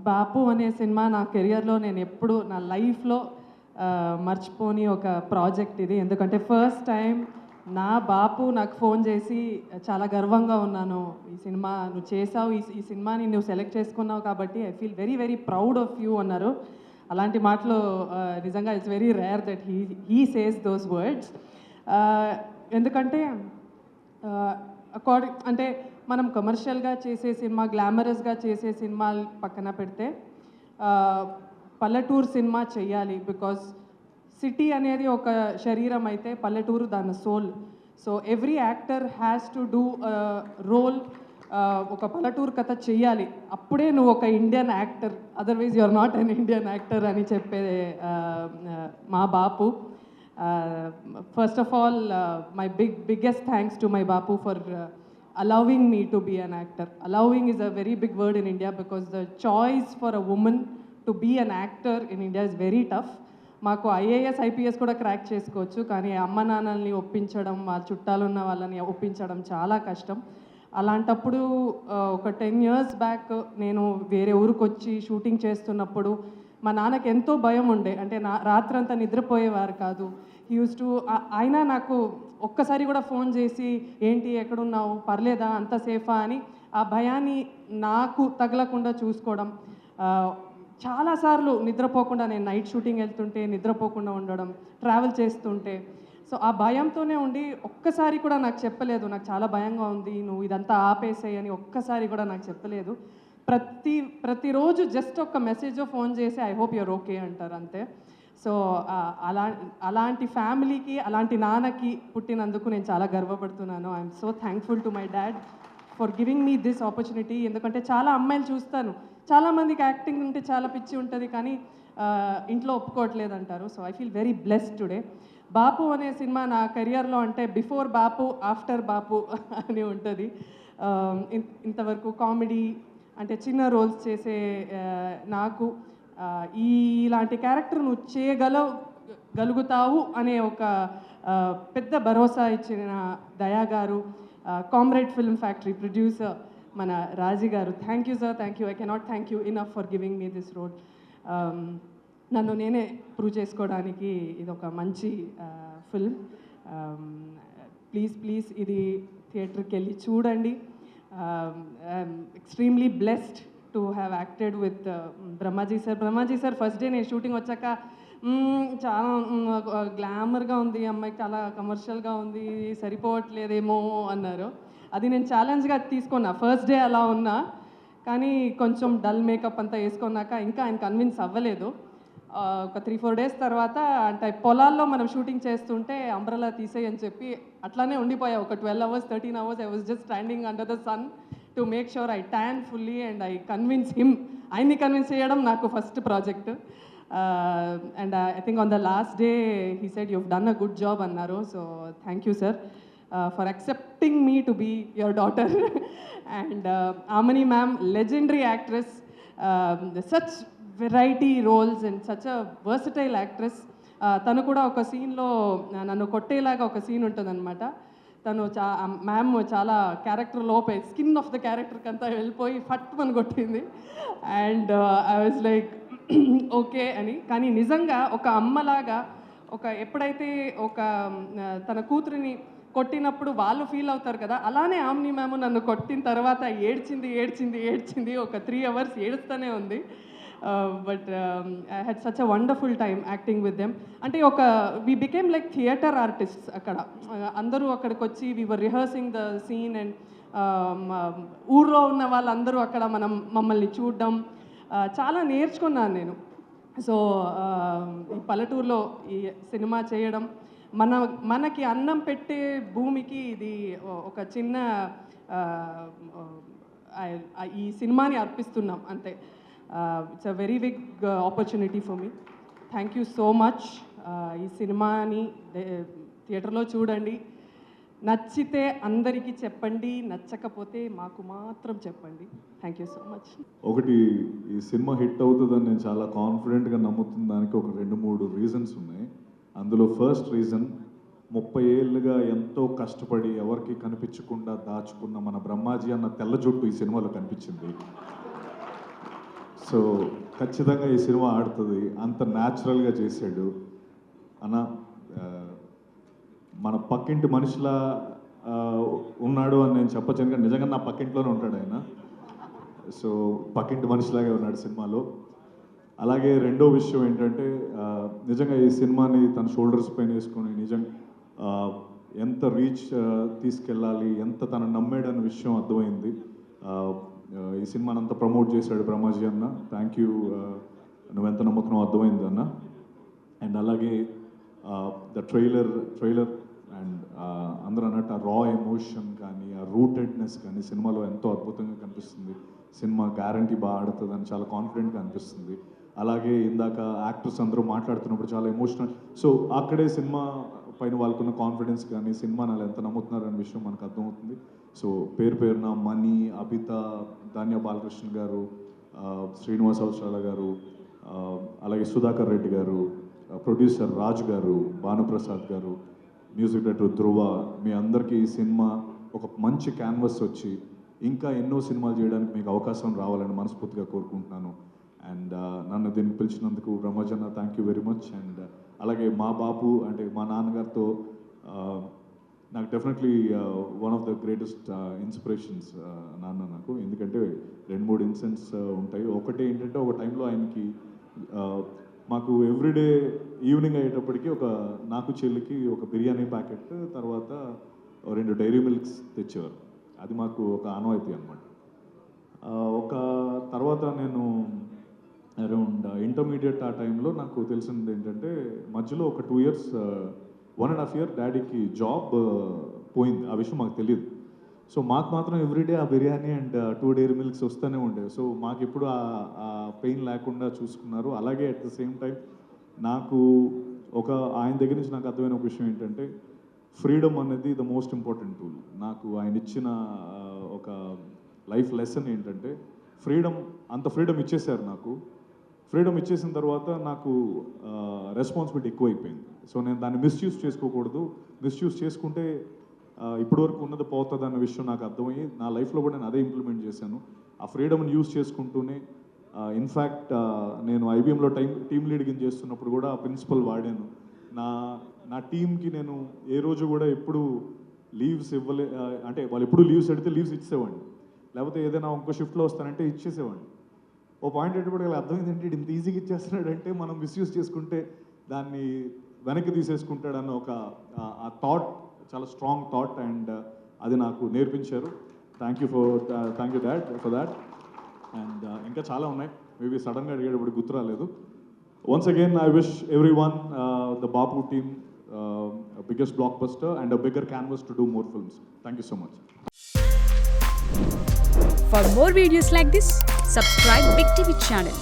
బాపు అనే సినిమా నా కెరియర్లో నేను ఎప్పుడు నా లైఫ్లో మర్చిపోని ఒక ప్రాజెక్ట్ ఇది. ఎందుకంటే ఫస్ట్ టైం నా బాపు నాకు ఫోన్ చేసి చాలా గర్వంగా ఉన్నాను, ఈ సినిమా నువ్వు చేసావు, ఈ సినిమాని నువ్వు సెలెక్ట్ చేసుకున్నావు కాబట్టి I feel very very proud of you అన్నారు. అలాంటి మాటలు నిజంగా it's very rare that he says those words. ఎందుకంటే అంటే మనం కమర్షియల్గా చేసే సినిమా, గ్లామరస్గా చేసే సినిమాలు పక్కన పెడితే పల్లెటూరు సినిమా చెయ్యాలి. బికాజ్ సిటీ అనేది ఒక శరీరం అయితే పల్లెటూరు దాని soul. So every actor has to do role. ఒక పల్లెటూరు కథ చెయ్యాలి, అప్పుడే నువ్వు ఒక Indian actor, otherwise you are not an Indian actor అని చెప్పే మా Bapu. First of all my biggest thanks to my bapu for allowing me to be an actor. Allowing is a very big word in India because the choice for a woman to be an actor in India is very tough. మాకు IAS IPS కూడా crack చేసుకోవచ్చు, కానీ అమ్మ నాన్నల్ని ఒప్పించడం, మా చుట్టాలున్న వాళ్ళని ఒప్పించడం చాలా కష్టం. అలాంటప్పుడు ఒక 10 years బ్యాక్ నేను వేరే ఊరికి వచ్చి షూటింగ్ చేస్తున్నప్పుడు మా నాన్నకి ఎంతో భయం ఉండే. అంటే రాత్రంతా నిద్రపోయేవారు కాదు. యూస్ టు అయినా నాకు ఒక్కసారి కూడా ఫోన్ చేసి ఏంటి ఎక్కడున్నావు, పర్లేదా, అంత సేఫా అని ఆ భయాన్ని నాకు తగలకుండా చూసుకోవడం. చాలాసార్లు నిద్రపోకుండా నేను నైట్ షూటింగ్ వెళ్తుంటే నిద్రపోకుండా ఉండడం, ట్రావెల్ చేస్తుంటే. సో ఆ భయంతోనే ఉండి ఒక్కసారి కూడా నాకు చెప్పలేదు, నాకు చాలా భయంగా ఉంది, నువ్వు ఇదంతా ఆపేసేయి అని ఒక్కసారి కూడా నాకు చెప్పలేదు. ప్రతిరోజు జస్ట్ ఒక మెసేజ్ ఫోన్ చేసి ఐ హోప్ యూర్ ఓకే అంటారు అంతే. సో అలాంటి ఫ్యామిలీకి, అలాంటి నాన్నకి పుట్టినందుకు నేను చాలా గర్వపడుతున్నాను. I'm so thankful to my dad for giving me this opportunity. ఎందుకంటే చాలా అమ్మాయిలు చూస్తాను, చాలామందికి యాక్టింగ్ అంటే చాలా పిచ్చి ఉంటుంది, కానీ ఇంట్లో ఒప్పుకోవట్లేదు అంటారు. So I feel very blessed today. Bapu అనే సినిమా నా కెరియర్లో అంటే బిఫోర్ బాపు ఆఫ్టర్ బాపు అని ఉంటుంది. ఇంతవరకు కామెడీ అంటే చిన్న రోల్స్ చేసే నాకు ఇలాంటి క్యారెక్టర్ నువ్వు చేయగలుగుతావు అనే ఒక పెద్ద భరోసా ఇచ్చిన దయా గారు, కామ్రేడ్ ఫిల్మ్ ఫ్యాక్టరీ ప్రొడ్యూసర్ మన రాజీ గారు, thank you sir, thank you. I cannot thank you enough for giving me this role. నన్ను నేనే ప్రూవ్ చేసుకోవడానికి ఇది ఒక మంచి ఫిల్మ్. ప్లీజ్ ఇది థియేటర్కి వెళ్ళి చూడండి. I'm extremely blessed to have acted with Brahmaji sir. First day నేను షూటింగ్ వచ్చాక చాలా గ్లామర్గా ఉంది అమ్మాయి, చాలా కమర్షియల్గా ఉంది, సరిపోవట్లేదేమో అన్నారు. అది నేను ఛాలెంజ్గా తీసుకున్నా. ఫస్ట్ డే అలా ఉన్నా, కానీ కొంచెం డల్ మేకప్ అంతా వేసుకున్నాక ఇంకా ఆయన కన్విన్స్ అవ్వలేదు. ఒక 3-4 days తర్వాత అంటే పొలాల్లో మనం షూటింగ్ చేస్తుంటే అంబ్రెలా తీసేయి అని చెప్పి అట్లానే ఉండిపోయా. ఒక 12 hours 13 hours I was just standing under the sun to make sure I tan fully and I convince him. ఆయన్ని కన్విన్స్ చేయడం నాకు first project. And I think on the last day he said you have done a good job అన్నారు. So thank you sir for accepting me to be your daughter. And Amani ma'am, legendary actress, such variety roles and such a versatile actress. తను కూడా ఒక సీన్లో నన్ను కొట్టేలాగా ఒక scene ఉంటుందన్నమాట. తను ma'am చాలా క్యారెక్టర్ లోపే స్కిన్ ఆఫ్ ద క్యారెక్టర్కి అంతా వెళ్ళిపోయి ఫట్ అని కొట్టింది. And I was like okay అని. కానీ నిజంగా ఒక అమ్మలాగా ఎప్పుడైతే తన కూతురిని కొట్టినప్పుడు వాళ్ళు ఫీల్ అవుతారు కదా, అలానే ఆమ్ని మ్యామ్ నన్ను కొట్టిన తర్వాత ఏడ్చింది. ఒక 3 hours ఏడుస్తూనే ఉంది. But I had such a wonderful time acting with them. అంటే we became like theatre artists. అక్కడ అందరూ అక్కడికి వచ్చి we were rehearsing the scene and ఊర్లో ఉన్న వాళ్ళందరూ అక్కడ మమ్మల్ని చూడడం చాలా నేర్చుకున్నాను నేను. సో ఈ పల్లెటూరులో ఈ సినిమా చేయడం, మనకి అన్నం పెట్టే భూమికి ఇది ఒక చిన్న ఈ సినిమాని అర్పిస్తున్నాం అంతే. It's a very big opportunity for me. Thank you so much. ఈ సినిమాని థియేటర్లో చూడండి, నచ్చితే అందరికీ చెప్పండి, నచ్చకపోతే మాకు మాత్రం చెప్పండి. Thank you so much. ఒకటి, ఈ సినిమా హిట్ అవుతుందని నేను చాలా కాన్ఫిడెంట్గా నమ్ముతున్న దానికి ఒక 2-3 రీజన్స్ ఉన్నాయి. అందులో ఫస్ట్ రీజన్, 30 ఏళ్ళుగా ఎంతో కష్టపడి ఎవరికి కనిపించకుండా దాచుకున్న మన బ్రహ్మాజీ అన్న తెల్ల జుట్టు ఈ సినిమాలో కనిపించింది. సో ఖచ్చితంగా ఈ సినిమా ఆడుతుంది, అంత న్యాచురల్గా చేశాడు అన్న. మన పక్కింటి మనిషిలా ఉన్నాడు అని నేను చెప్పచ్చు, ఎందుకంటే నిజంగా నా పక్కింట్లోనే ఉంటాడు ఆయన. సో పక్కింటి మనిషిలాగే ఉన్నాడు సినిమాలో. అలాగే రెండో విషయం ఏంటంటే నిజంగా ఈ సినిమాని తన షోల్డర్స్ పైన వేసుకొని ఎంత రీచ్ తీసుకెళ్ళాలి, ఎంత తను నమ్మాడన్న విషయం అర్థమైంది. ఈ సినిమాని అంతా ప్రమోట్ చేశాడు బ్రహ్మాజీ అన్న. థ్యాంక్ యూ, నువ్వెంత నమ్ముతున్నావు అర్థమైంది అన్న. అండ్ అలాగే ద ట్రైలర్ అండ్ అందరూ అన్నట్టు ఆ రా ఎమోషన్ కానీ ఆ రూటెడ్నెస్ కానీ సినిమాలో ఎంతో అద్భుతంగా కనిపిస్తుంది. సినిమా గ్యారంటీ బాగా ఆడుతుందని చాలా కాన్ఫిడెంట్గా అనిపిస్తుంది. అలాగే ఇందాక యాక్టర్స్ అందరూ మాట్లాడుతున్నప్పుడు చాలా ఎమోషనల్, సో అక్కడే సినిమా పైన వాళ్ళకున్న కాన్ఫిడెన్స్ కానీ సినిమాని వాళ్ళు ఎంత నమ్ముతున్నారనే విషయం మనకు అర్థమవుతుంది. సో పేరున మణి, అబిత, ధాన్య బాలకృష్ణ గారు, శ్రీనివాస్ అవసరాల గారు, అలాగే సుధాకర్ రెడ్డి గారు, ప్రొడ్యూసర్ రాజ్ గారు, భానుప్రసాద్ గారు, మ్యూజిక్ డైరెక్టర్ ధ్రువ, మీ అందరికీ ఈ సినిమా ఒక మంచి క్యాన్వస్ వచ్చి ఇంకా ఎన్నో సినిమాలు చేయడానికి మీకు అవకాశం రావాలని మనస్ఫూర్తిగా కోరుకుంటున్నాను. అండ్ నన్ను దీనికి పిలిచినందుకు బ్రహ్మజన్న thank you very much. And అలాగే మా బాబు అంటే మా నాన్నగారితో నాకు definitely one of the greatest inspirations నాన్న నాకు. ఎందుకంటే 2-3 ఇన్సిడెంట్స్ ఉంటాయి. ఒకటి ఏంటంటే ఒక టైంలో ఆయనకి మాకు ఎవ్రీడే ఈవినింగ్ అయ్యేటప్పటికి నాకు చెల్లికి ఒక బిర్యానీ ప్యాకెట్, తర్వాత 2 డైరీ మిల్క్స్ తెచ్చేవారు. అది మాకు ఒక ఆనవాయితీ అనమాట. ఒక తర్వాత నేను అరౌండ్ ఇంటర్మీడియట్ ఆ టైంలో నాకు తెలిసింది ఏంటంటే మధ్యలో ఒక 2 years 1.5 year డాడీకి జాబ్ పోయింది. ఆ విషయం మాకు తెలియదు. సో మాకు మాత్రం ఎవ్రీడే ఆ బిర్యానీ అండ్ 2 డైరీ మిల్క్స్ వస్తూనే ఉండేవి. సో మాకు ఎప్పుడు ఆ పెయిన్ లేకుండా చూసుకున్నారు. అలాగే అట్ ద సేమ్ టైం నాకు ఆయన దగ్గర నుంచి నాకు అర్థమైన ఒక విషయం ఏంటంటే ఫ్రీడమ్ అనేది ద మోస్ట్ ఇంపార్టెంట్ టూల్. నాకు ఆయన ఇచ్చిన ఒక లైఫ్ లెసన్ ఏంటంటే అంత ఫ్రీడమ్ ఇచ్చేసారు నాకు. ఫ్రీడమ్ ఇచ్చేసిన తర్వాత నాకు రెస్పాన్సిబిలిటీ ఎక్కువైపోయింది. సో నేను దాన్ని మిస్యూజ్ చేసుకోకూడదు. మిస్యూజ్ చేసుకుంటే ఇప్పటివరకు ఉన్నది పోతుంది అన్న విషయం నాకు అర్థమయ్యి నా లైఫ్లో కూడా నేను అదే ఇంప్లిమెంట్ చేశాను. ఆ ఫ్రీడమ్ని యూజ్ చేసుకుంటూనే ఇన్ఫ్యాక్ట్ నేను ఐబీఎంలో టీమ్ లీడింగ్ చేస్తున్నప్పుడు కూడా ఆ ప్రిన్సిపల్ వాడాను. నా టీంకి నేను ఏ రోజు కూడా ఎప్పుడు లీవ్స్ అంటే వాళ్ళు ఎప్పుడు లీవ్స్ అడిగితే లీవ్స్ ఇచ్చేవాడిని, లేకపోతే ఏదైనా ఇంకో షిఫ్ట్లో వస్తానంటే ఇచ్చేసేవాడిని. ఓ పాయింట్ ఏంటంటే అర్థమైంది ఏంటి, ఇంత ఈజీగా ఇచ్చేస్తున్నాడంటే మనం మిస్యూజ్ చేసుకుంటే దాన్ని వెనక్కి తీసేసుకుంటాడన్న ఆ థాట్ చాలా స్ట్రాంగ్ థాట్. అండ్ అది నాకు నేర్పించారు. Thank you dad for that. And ఇంకా చాలా ఉన్నాయి, మేబీ సడన్గా అడిగేటప్పుడు గుర్తు రాలేదు. Once again, I wish everyone, the Babu team, a biggest blockbuster and a bigger canvas to do more films. Thank you so much. For more videos like this, subscribe Big TV channel.